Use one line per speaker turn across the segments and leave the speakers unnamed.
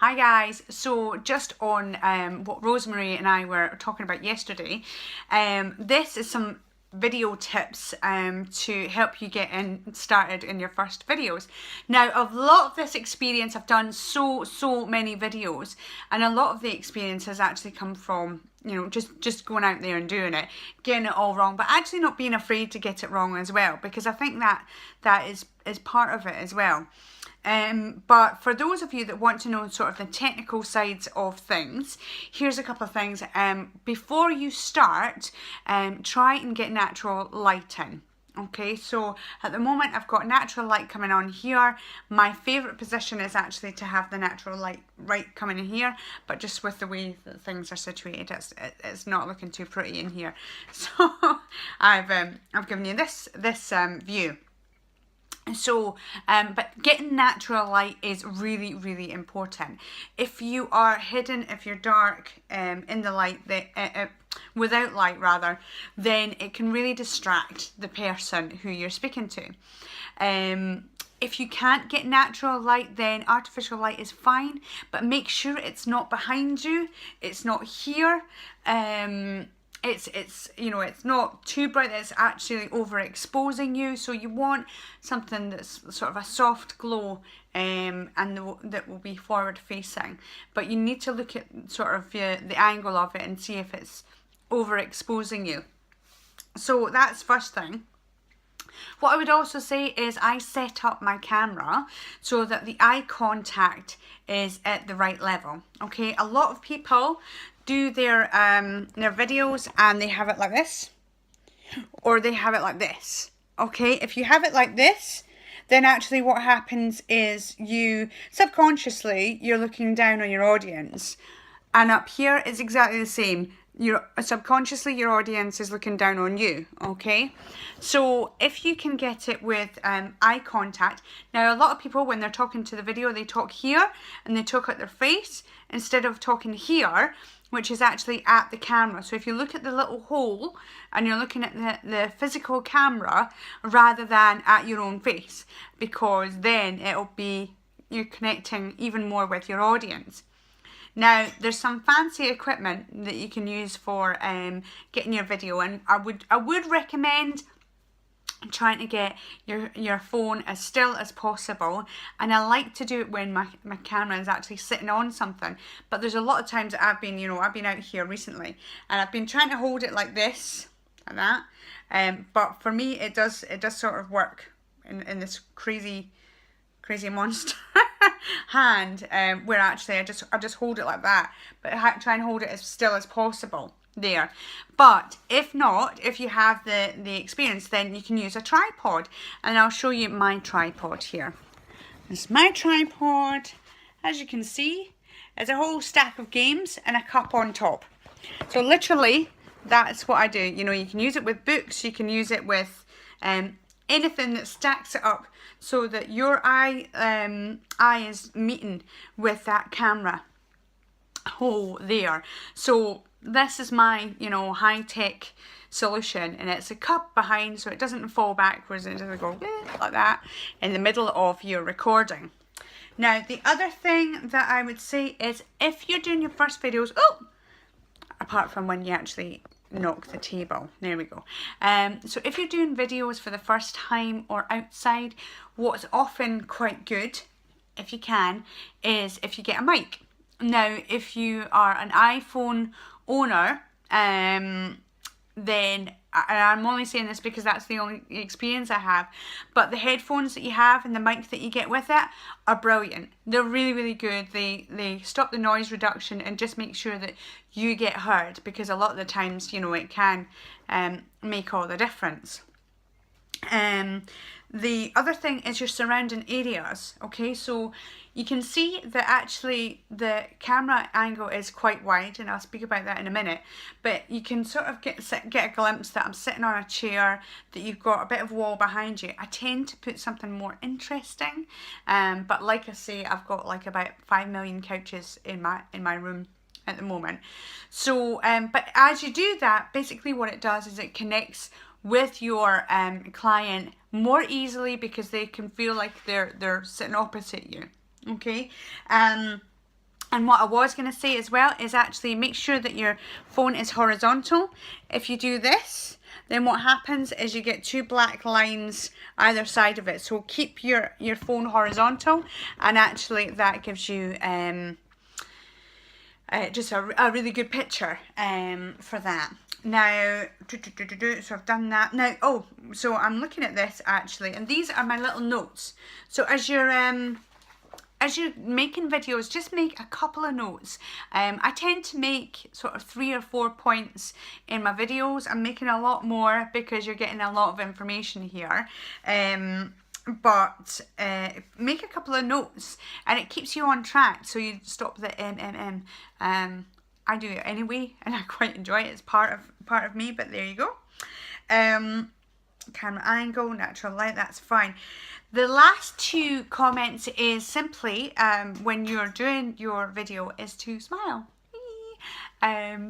Hi guys, so just on what Rosemary and I were talking about yesterday, this is some video tips to help you get started in your first videos. Now, a lot of this experience, I've done so many videos, and a lot of the experience has actually come from just going out there and doing it, getting it all wrong, but actually not being afraid to get it wrong as well, because I think that is part of it as well. But for those of you that want to know sort of the technical sides of things, here's a couple of things. Before you start, try and get natural lighting. Okay, so at the moment I've got natural light coming on here. My favourite position is actually to have the natural light right coming in here, but just with the way that things are situated, it's not looking too pretty in here. So I've given you this view. So, but getting natural light is really important. If you are hidden, if you're dark in the light, without light rather, then it can really distract the person who you're speaking to. If you can't get natural light, then artificial light is fine, but make sure it's not behind you, it's not here. It's not too bright that it's actually overexposing you, so you want something that's sort of a soft glow and that will be forward facing, but you need to look at sort of the angle of it and see if it's overexposing you. So that's first thing. What I would also say is I set up my camera so that the eye contact is at the right level. Okay, a lot of people do their videos and they have it like this, or they have it like this. Okay, if you have it like this, then actually what happens is you subconsciously you're looking down on your audience, and up here is exactly the same. Subconsciously your audience is looking down on you. Okay, so if you can get it with eye contact. Now, a lot of people, when they're talking to the video, they talk here and they talk at their face instead of talking here, which is actually at the camera. So if you look at the little hole and you're looking at the physical camera rather than at your own face, because then you're connecting even more with your audience. Now, there's some fancy equipment that you can use for getting your video, and I would recommend trying to get your phone as still as possible, and I like to do it when my camera is actually sitting on something. But there's a lot of times that I've been out here recently and I've been trying to hold it like this, like that, but for me it does sort of work in this crazy monster hand, where actually I just hold it like that, but I try and hold it as still as possible there. But if not, if you have the experience, then you can use a tripod, and I'll show you my tripod here. This is my tripod. As you can see, it's a whole stack of games and a cup on top. So literally that's what I do. You can use it with books, you can use it with anything that stacks it up so that your eye is meeting with that camera hole there. So this is my high-tech solution, and it's a cup behind so it doesn't fall backwards and it doesn't go like that in the middle of your recording. Now, the other thing that I would say is, if you're doing your first videos, apart from when you actually knock the table, there we go. So if you're doing videos for the first time or outside, what's often quite good, if you can, is if you get a mic. Now, if you are an iPhone owner, then, and I'm only saying this because that's the only experience I have, but the headphones that you have and the mic that you get with it are brilliant. They're really good. They stop the noise reduction and just make sure that you get heard, because a lot of the times, it can make all the difference. The other thing is your surrounding areas. Okay, so you can see that actually the camera angle is quite wide, and I'll speak about that in a minute, but you can sort of get a glimpse that I'm sitting on a chair, that you've got a bit of wall behind you. I tend to put something more interesting, but like I say, I've got like about 5 million couches in my room at the moment. So but as you do that, basically what it does is it connects with your client more easily, because they can feel like they're sitting opposite you. Okay, And what I was going to say as well is actually make sure that your phone is horizontal. If you do this, then what happens is you get 2 black lines either side of it. So keep your phone horizontal, and actually that gives you just a really good picture for that. Now, so I've done that. Now, so I'm looking at this actually, and these are my little notes. So as you're making videos, just make a couple of notes. I tend to make sort of 3 or 4 points in my videos. I'm making a lot more because you're getting a lot of information here. But make a couple of notes, and it keeps you on track, so you stop the I do it anyway, and I quite enjoy it. It's part of me, but there you go. Camera angle, natural light, that's fine. The last 2 comments is simply when you're doing your video is to smile.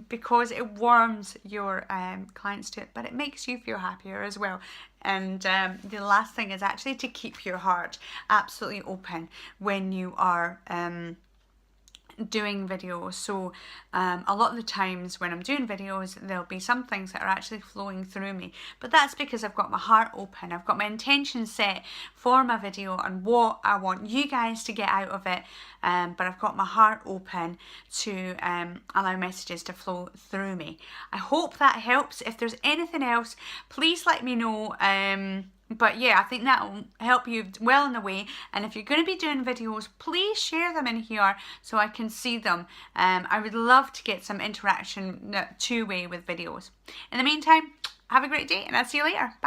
Because it warms your clients to it, but it makes you feel happier as well. And the last thing is actually to keep your heart absolutely open when you are doing videos. So a lot of the times when I'm doing videos, there'll be some things that are actually flowing through me, but that's because I've got my heart open. I've got my intention set for my video and what I want you guys to get out of it, but I've got my heart open to allow messages to flow through me. I hope that helps. If there's anything else, please let me know. But yeah, I think that will help you well in the way. And if you're going to be doing videos, please share them in here so I can see them. I would love to get some interaction 2-way with videos. In the meantime, have a great day, and I'll see you later. Bye.